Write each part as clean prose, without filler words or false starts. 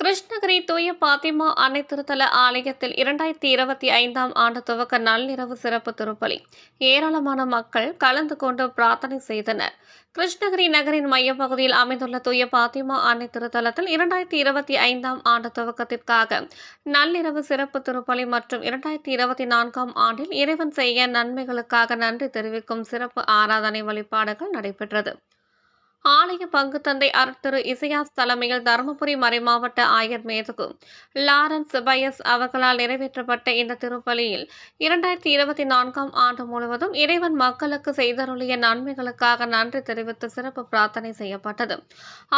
கிருஷ்ணகிரி தூய பாத்திமா அன்னை திருத்தல ஆலயத்தில் 2025ஆம் ஆண்டு துவக்க நள்ளிரவு சிறப்பு திருப்பலி. ஏராளமான மக்கள் கலந்து கொண்டு பிரார்த்தனை செய்தனர். கிருஷ்ணகிரி நகரின் மையப்பகுதியில் அமைந்துள்ள தூய பாத்திமா அன்னை திருத்தலத்தில் 2025ஆம் ஆண்டு துவக்கத்திற்காக நள்ளிரவு சிறப்பு திருப்பலி மற்றும் 2024ஆம் ஆண்டில் இறைவன் செய்ய நன்மைகளுக்காக நன்றி தெரிவிக்கும் சிறப்பு ஆராதனை வழிபாடுகள் நடைபெற்றது. ஆலய பங்கு தந்தை அருட்திரு இசையாஸ் தலைமையில் தருமபுரி மறைமாவட்ட ஆயர் மேதகு லாரன்ஸ் பயஸ் அவர்களால் நிறைவேற்றப்பட்ட இந்த திருப்பலியில் 2024ஆம் ஆண்டு முழுவதும் இறைவன் மக்களுக்கு செய்தருளிய நன்மைகளுக்காக நன்றி தெரிவித்து சிறப்பு பிரார்த்தனை செய்யப்பட்டது.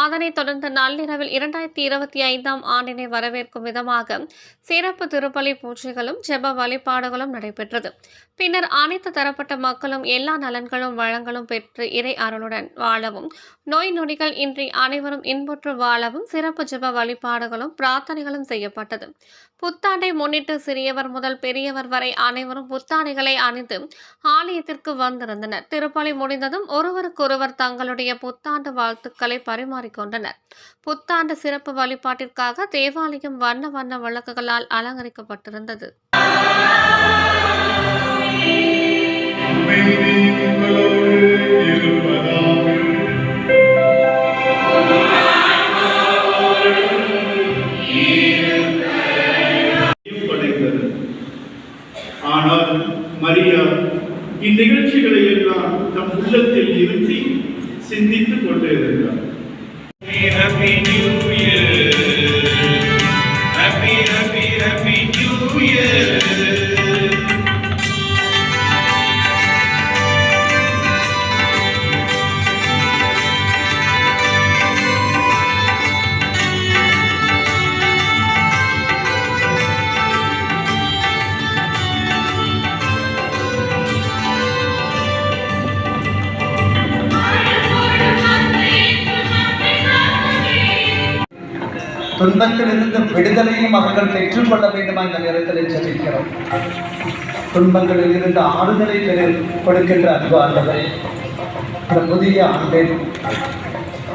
அதனைத் தொடர்ந்து நள்ளிரவில் 2025ஆம் ஆண்டினை வரவேற்கும் விதமாக சிறப்பு திருப்பலி பூஜைகளும் ஜெப வழிபாடுகளும் நடைபெற்றது. பின்னர் அனைத்து தரப்பட்ட மக்களும் எல்லா நலன்களும் வளங்களும் பெற்று இறை அருளுடன் வாழவும், நோய் நொடிகள் இன்றி அனைவரும் இன்புற்று வாழவும் சிறப்பு ஜெப வழிபாடுகளும் பிரார்த்தனைகளும் செய்யப்பட்டது. புத்தாண்டை முன்னிட்டு சிறியவர் முதல் பெரியவர் வரை அனைவரும் புத்தாடைகளை அணிந்து ஆலயத்திற்கு வந்திருந்தனர். திருப்பலி முடிந்ததும் ஒருவருக்கொருவர் தங்களுடைய புத்தாண்டு வாழ்த்துக்களை பரிமாறிக்கொண்டனர். புத்தாண்டு சிறப்பு வழிபாட்டிற்காக தேவாலயம் வண்ண வண்ண விளக்குகளால் அலங்கரிக்கப்பட்டிருந்தது. ஆனால் மரியா இந்நிகழ்ச்சிகளை எல்லாம் தம் உள்ளத்தில் இருத்தி சிந்தித்துக் கொண்டே இருந்தார். துன்பத்திலிருந்து விடுதலையும் அவர்கள் பெற்றுக்கொள்ள வேண்டுமா இந்த நேரத்தில் ஜெபிக்கிறோம். துன்பங்களில் இருந்து ஆறுதலை கொடுக்கின்ற அன்பு ஆண்டவரே, இந்த புதிய ஆண்டில்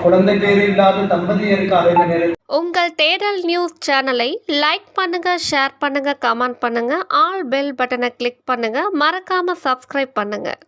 குழந்தை பேர் இல்லாத தம்பதியருக்காக இந்த நேரத்தில் உங்கள் தேடல் நியூஸ் சேனலை லைக் பண்ணுங்க, ஷேர் பண்ணுங்க, கமெண்ட் பண்ணுங்க, ஆல் பெல் பட்டனை கிளிக் பண்ணுங்க, மறக்காம சப்ஸ்கிரைப் பண்ணுங்க.